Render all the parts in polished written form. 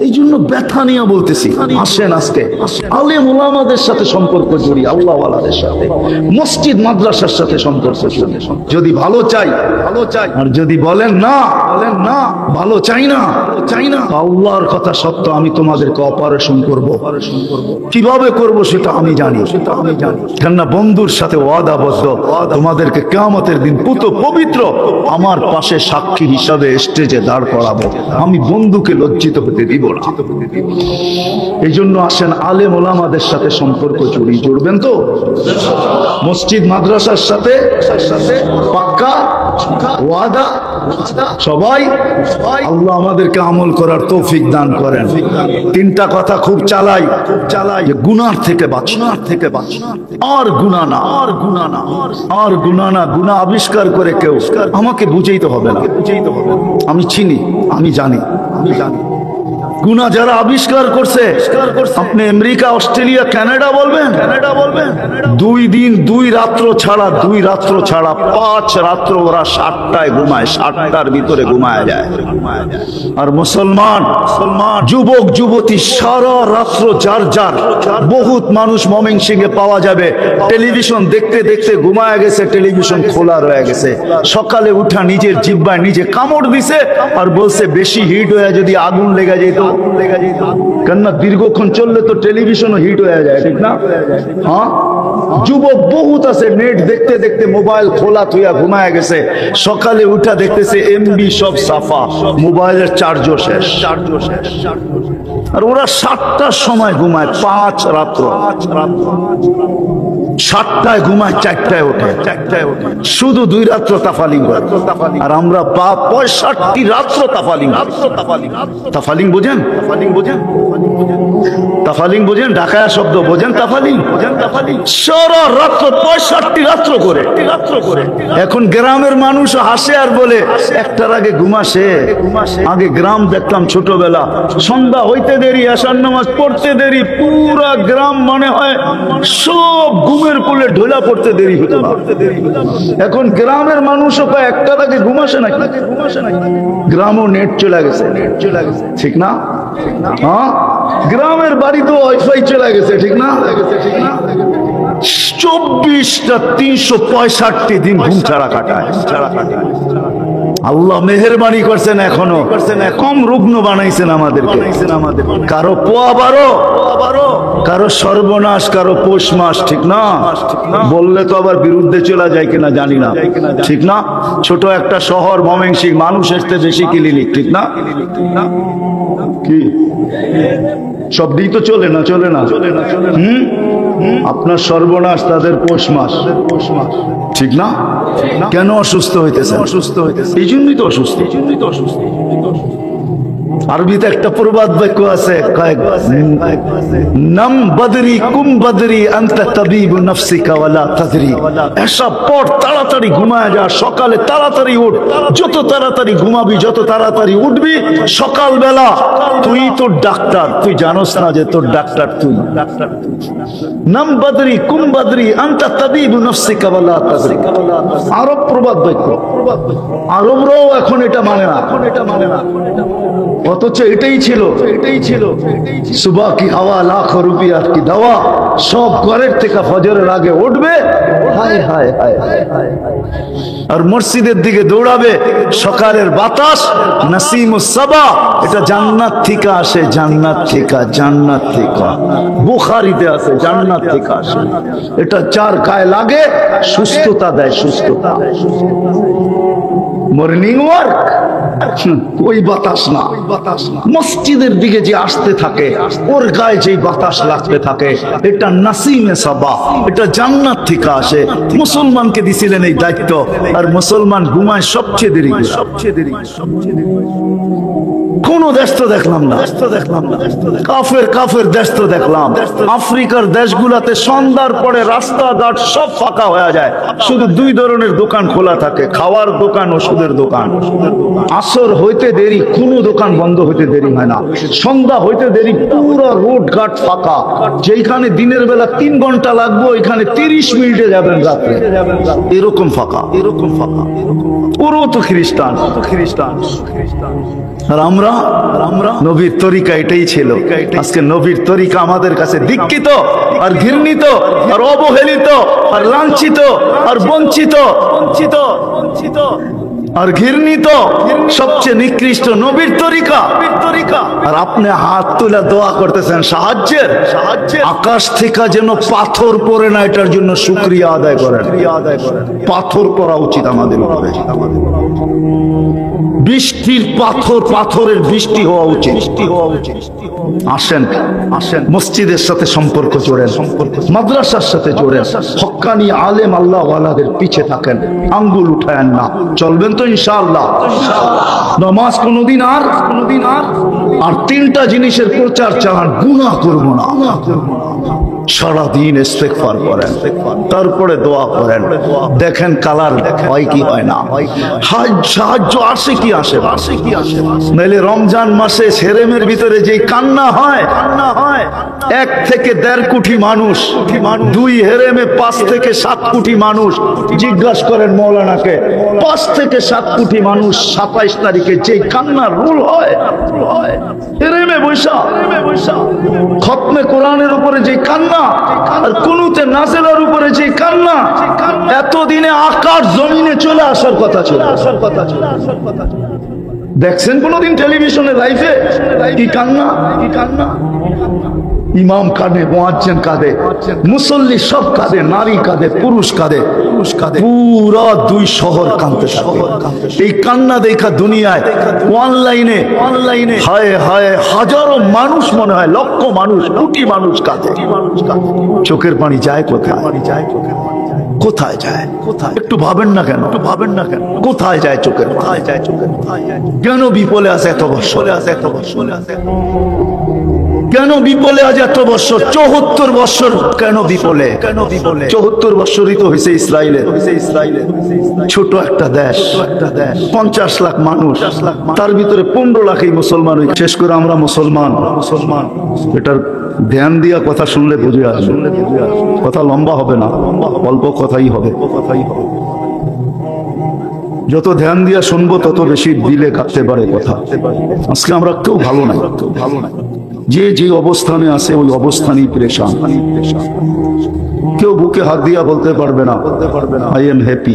এই জন্য ব্যথা নিয়ে বলতেছি, আসেন আজকে আলেম ওলামাদের সাথে সম্পর্ক জড়ি, আল্লাহওয়ালাদের সাথে, মসজিদ মাদ্রাসার সাথে সম্পর্ক জড়ি। যদি ভালো চাই আর যদি বলেন না ভালো চাই না আল্লাহর কথা সত্য, আমি তোমাদেরকে অপারেশন করব। কিভাবে করব সেটা আমি জানি, কেননা বন্ধুর সাথে ওয়াদাবদ্ধ, তোমাদেরকে কিয়ামতের দিন পুত পবিত্র আমার পাশে সাক্ষী হিসাবে স্টেজে দাঁড় করাবো। আমি বন্ধুকে লজ্জিত হতে দিব না। এই জন্য আসেন আলেম ওলামাদের সাথে সম্পর্ক জুড়বেন তো, মসজিদ মাদ্রাসার সাথে পাক্কা ওয়াদা সবাই। আল্লাহ আমাদেরকে আমল করার তৌফিক দান করেন। তিনটা কথা খুব চালাই, যে গুনাহ থেকে বাঁচো, আর গুনাহ না, গুনাহ আবিষ্কার করে কেউ আমাকে বুঝাইতে হবে না, আমি চিনি, আমি জানি। গুনাহ যারা আবিষ্কার করছে, আপনি আমেরিকা, অস্ট্রেলিয়া, কানাডা বলবেন, 2 দিন 2 রাত্র ছাড়া 5 রাত্র ওরা 7টায় ঘুমায়, 7টার ভিতরে ঘুমায় যায়। আর মুসলমান যুবক যুবতী সারা রাত্র যার বহুত মানুষ ময়মনসিংহে পাওয়া যাবে, টেলিভিশন দেখতে দেখতে ঘুমায় গেছে, টেলিভিশন খোলা রয়ে গেছে। সকালে উঠা নিজের জিহ্বায় নিজে কামড় দিছে আর বলছে বেশি হিট হয়ে যদি আগুন লেগে যেত, কেননা দীর্ঘক্ষণ চললে তো টেলিভিশনও হিট হয়ে যায়, ঠিক না? হ্যাঁ, যুবক বহুত আছে নেট দেখতে দেখতে মোবাইল খোলা থুইয়া ঘুমায় গেছে, সকালে উঠা দেখতেছে এমবি সব সাফা, মোবাইলের চার্জও শেষ। আর ওরা 7টার সময় ঘুমায়, 5 রাত্র, 7টায় ঘুমায়, 4টায় ওঠে, শুধু 2 রাত্র তাফালিং করে। আর আমরা 65 রাত্র তাফালিং বোঝেন? তাফালিং বোঝেন? ঢাকায়া শব্দ বোঝেন? তাফালিং সারা রাত্র 65 রাত্র করে। এখন গ্রামের মানুষ হাসে আর বলে 1টার আগে ঘুমাসে। আগে গ্রাম দেখতাম ছোটবেলা, সন্ধ্যা হইতে দেরি, আশার নামাজ পড়তে দেরি, পুরা গ্রাম মনে হয় সব ঘুমের কোলে ঢোলা পড়তে দেরি হতো না। এখন গ্রামের মানুষও প্রায় 1টার আগে ঘুমাসে নাকি? গ্রামও নেট চলে গেছে, ঠিক না? হ্যাঁ, গ্রামের বাড়ি তো ওয়াইফাই চলে গেছে, ঠিক না? 24টা 365 দিন ঘুম ছাড়া কাটায়। আল্লাহ মেহেরবানি করছেন, এখনো কম রুগ্ন বানাইছেন আমাদেরকে। কারো পোয়া 12, কারো সর্বনাশ, কারো পৌষ মাস, ঠিক না? বললে তো আবার বিরুদ্ধে চলে যায় কিনা জানি না, ঠিক না? ছোট একটা শহর ময়মনসিংহ, মানুষ আসতে বেশি ক্লিনিক, ঠিক না? কি সব দিই তো চলে না? আপনার সর্বনাশ, তাদের পৌষ মাস, ঠিক না? কেন অসুস্থ হইতেছে? এই জন্যই তো অসুস্থ। আরবিতে একটা প্রবাদ বাক্য আছে, নাম বদরি কুম বদরি আনতা তাবিবু নফসিকা ওয়ালা তাদরি। এসব পর তাড়াতাড়ি ঘুমায় যা, সকালে তাড়াতাড়ি উঠ। যত তাড়াতাড়ি ঘুমাবি, যত তাড়াতাড়ি উঠবি, সকালবেলা তুই তোর ডাক্তার, তুই জানোস না যে তোর ডাক্তার তুই। নাম বদরি কুম বদরি আনতা তাবিবু নফসিকা ওয়ালা তাদরি। আরব প্রবাদ বাক্য, আরবরাও এখন এটা মানে না, অথচ এটাই ছিল সুবহ কি হাওয়া লাখ রুপিয়া কি দাওয়া। সব ঘরের থেকে ফজরের আগে উঠবে, হায় হায় হায়, আর মসজিদের দিকে দৌড়াবে। সকালের বাতাস নাসিমুস সাবা, এটা জান্নাত থেকে আসে, জান্নাত থেকে। বুখারীতে আছে জান্নাত থেকে আসে। এটা 4 গায়ে লাগে, সুস্থতা দেয়, সুস্থতা। মর্নিং ওয়ার্ক ওই বাতাস না, মসজিদের দিকে যে আসতে থাকে ওর গায়ে যে বাতাস লাগতে থাকে, এটা নাসিমে সাবা, এটা জান্নাত থেকে আসে। মুসলমানকে দিছিলেন এই দায়িত্ব, আর মুসলমান ঘুমায় সবচেয়ে দেরি। কোন দেশ তো দেখলাম না, কাফের দেশ তো দেখলাম। আফ্রিকার দেশগুলাতে সন্ধ্যার পরে রাস্তাঘাট সব ফাঁকা হয়ে যায়, শুধু 2 ধরনের দোকান খোলা থাকে, খাওয়ার দোকান, ওষুধের দোকান। আসর হইতে দেরি কোনো দোকান বন্ধ হইতে দেরি হয় না, সন্ধ্যা হইতে দেরি পুরো রোড ঘাট ফাঁকা। যেখানে দিনের বেলা 3 ঘন্টা লাগবে ওইখানে 30 মিনিটে যাবেন রাত্রে, এরকম ফাঁকা, এরকম ফাঁকা। পুরো তো খ্রিস্টান, আর আমরা নবীর তরিকা এটাই ছিল। আজকে নবীর তরিকা আমাদের কাছে দীক্ষিত আর ঘৃণিত আর অবহেলিত আর লাঞ্ছিত আর বঞ্চিত আর ঘৃণিত, সবচেয়ে নিকৃষ্ট নবীর তরিকা। আর আপনি হাত তুলে দোয়া করতেছেন সাহায্যের, আকাশ থেকে যেন পাথর পড়ে না, এটার জন্য শুকরিয়া আদায় করেন। পাথর পড়া উচিত আমাদের উপরে, বৃষ্টির পাথর, পাথরের বৃষ্টি হওয়া উচিত। আসেন মসজিদের সাথে সম্পর্ক জোড়েন, মাদ্রাসার সাথে জোড়েন, হক্কানি আলেম আল্লাহ ওয়ালাদের পিছে থাকেন, আঙ্গুল উঠায়েন না। চলবেন তো ইনশাআল্লাহ? নামাজ কোনদিন আর 3টা জিনিসের প্রচার চালান, গুনাহ করব না, সারাদিন ইস্তেগফার করেন, তারপরে দোয়া করেন, দেখেন কালার হয় কি হয় না। সাহায্য আসে কি আসে নাইলে রমজান মাসে সেরেমের ভিতরে যে কান্না হয়, 1 থেকে 1.5 কোটি মানুষ, 2 হেরেমে 5 থেকে 7 কোটি মানুষ। জিজ্ঞাসা করেন মৌলানাকে, 5 থেকে 7 কোটি মানুষ 27 তারিখে যে কান্নার রোল হয়, হেরেমে বৈশা খতমে কোরআনের উপরে যে কান্না আর কুনুতে নাজেলার উপরে যে কান্না, এতদিনে আকাশ জমিনে চলে আসার কথা ছিল। দেখছেন কোনদিন টেলিভিশনে লাইভে কি কান্না? ইমাম কাঁদে, মুয়াজ্জিন কাঁদে, মুসল্লি সব কাঁদে, নারী কাঁদে, পুরুষ কাঁদে, পুরা 2 শহর কাঁদতে থাকে। এই কান্না দেখা দুনিয়ায় অনলাইনে হায় হায় হাজারো মানুষ, মনে হয় লক্ষ মানুষ, কোটি মানুষ কাঁদে। চোখের পানি যায় কোথায়? কোথায় যায়? একটু ভাবেন না কেন? কোথায় যায় চোখের? কেন বিপলে আছে এত বছর? কেন বিপলে আজ এত বছর? 74 বছর কেন বিপলে? 74 বছরই তো হয়েছে ইসরায়েলের, ছোট একটা দেশ, 50 লাখ মানুষ, তার ভিতরে 15 লাখই মুসলমান। শেষ করে আমরা মুসলমান। এটার ধ্যান দিয়া কথা শুনলে বুঝে আসবে, কথা লম্বা হবে না, অল্প কথাই হবে। যত ধ্যান দিয়া শুনবো তত বেশি দিলে কাটতে পারে কথা। আজকে আমরা কেউ ভালো নাই, যে অবস্থানে আছে ওই অবস্থানই পেরেশান। কেউ বুকে হাত দিয়া বলতে পারবে না আই এম হ্যাপি।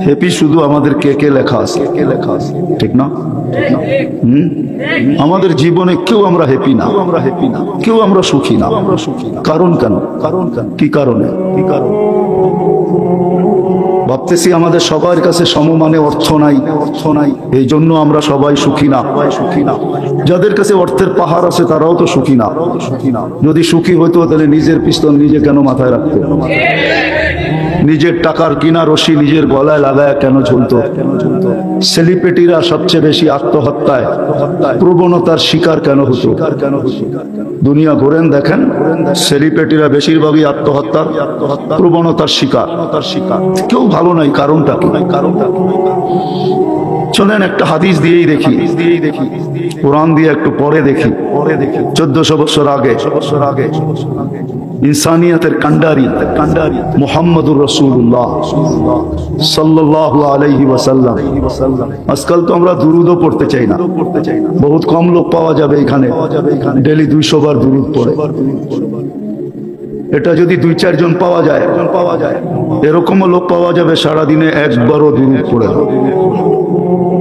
হ্যাপি শুধু আমাদের কে লেখা আছে, ঠিক না? আমাদের জীবনে কেউ আমরা হ্যাপি না, কেউ আমরা সুখী না। কারণ কেন? কি কারণে? ভাবতেছি আমাদের সবার কাছে সমমানে অর্থ নাই, এই জন্য আমরা সবাই সুখী না। যাদের কাছে অর্থের পাহাড় আছে তারাও তো সুখী না। যদি সুখী হইতো তাহলে নিজের পিস্তল নিজে কেন মাথায় রাখতো? নিজের টাকার কিনা রশি নিজের গলায় লাগায় কেন ঝুলতো? সেলিব্রিটিরা সবচেয়ে বেশি আত্মহত্যায় প্রবণতার শিকার কেন হতো? দুনিয়া ঘোরেন দেখেন, সেলিব্রিটিরা বেশিরভাগই আত্মহত্যার প্রবণতার শিকার। কেউ ভালো নাই, কারণটা কি? চলেন একটা হাদিস দিয়েই দেখি, কোরআন দিয়ে একটু পরে দেখি। 1400 বছর আগে ইনসানিয়তের কান্ডারি মুহাম্মদুর রাসূলুল্লাহ সাল্লাল্লাহু আলাইহি ওয়াসাল্লাম। আজকাল তো আমরা দুরুদও পড়তে চাই না, বহুত কম লোক পাওয়া যাবে এখানে ডেলি 200 বার দুরুদ পড়ে। এটা যদি 2-4 জন পাওয়া যায়, এরকমও লোক পাওয়া যাবে সারাদিনে একবারও দুরুদ পড়ে।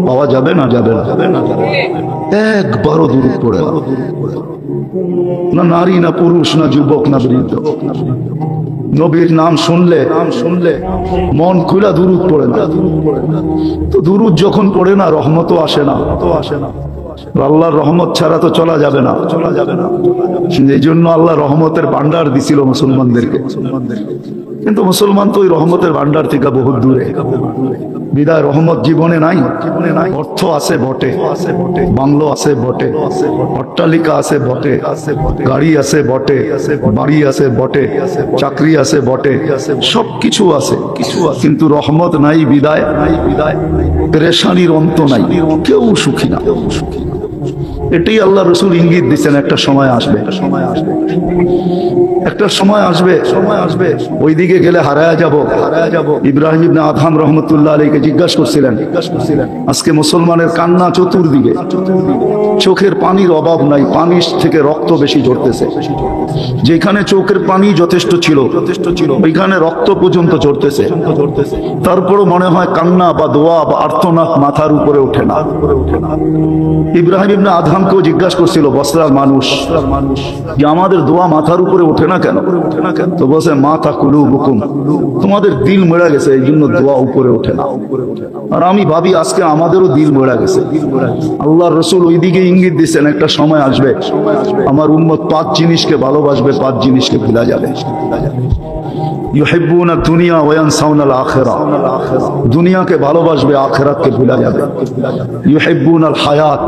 পাওয়া যাবে না? একবারও দুরুদ পড়ে না, নারী না পুরুষ না যুবক না বৃদ্ধ। নবীর নাম শুনলে মন খুলা দুরুদ পড়ে না। তো দুরুদ যখন পড়ে না, রহমতও আসে না। আল্লাহর রহমত ছাড়া তো চলা যাবে না। এই জন্য আল্লাহ রহমতের ভান্ডার দিছিল মুসলমানদেরকে, কিন্তু মুসলমান তো ওই রহমতের ভান্ডার থেকে বহুত দূরে। বিদায় রহমত জীবনে নাই। অর্থ আছে বটে, বাংলো আছে বটে, অট্টালিকা আছে বটে, গাড়ি আছে বটে, বাড়ি আছে বটে, চাকরি আছে বটে, সব কিছু আছে, কিন্তু রহমত নাই বিদায়, পেরেশানির অন্ত নাই, কেউ সুখী না। এটাই আল্লাহ রসুল ইঙ্গিত দিচ্ছেন, একটা সময় আসবে, একটা সময় আসবে, ওইদিকে গেলে হারায়া যাব। ইব্রাহিম ইবনে আদহাম রহমতুল্লাহ আলাইহিকে জিজ্ঞাসা করছিলেন, আজকে মুসলমানের কান্না চতুর্দিকে, চোখের পানির অভাব নাই, পানির থেকে রক্ত বেশি ঝরতেছে। যেখানে চোখের পানি যথেষ্ট ছিল ওইখানে রক্ত পর্যন্ত ঝরতেছে, তারপরও মনে হয় কান্না বা দোয়া বা আর্তনাদ মাথার উপরে ওঠে না। ইব্রাহিম ইবনে আদহামকেও জিজ্ঞাসা করছিল বসরার মানুষ যে আমাদের দোয়া মাথার উপরে ওঠে না কেন? তো বলছে মাথা কুলুবুকুম, তোমাদের দিল মেরা গেছে, এই জন্য দোয়া উপরে ওঠে না। আর আমি ভাবি আজকে আমাদেরও দিল মেরা গেছে। আল্লাহ রসুল ওইদিকে ইঙ্গিত দিচ্ছেন, একটা সময় আসবে আমার উম্মত 5 জিনিসকে ভালোবাসবে, 5 জিনিসকে ভুলা যাবে। ইউহিব্বুনা দুনিয়া ওয়া ইয়ানসাউনাল আখিরা, দুনিয়াকে ভালোবাসবে, আখিরাতকে ভুলা যাবে। ইউহিব্বুনাল হায়াত,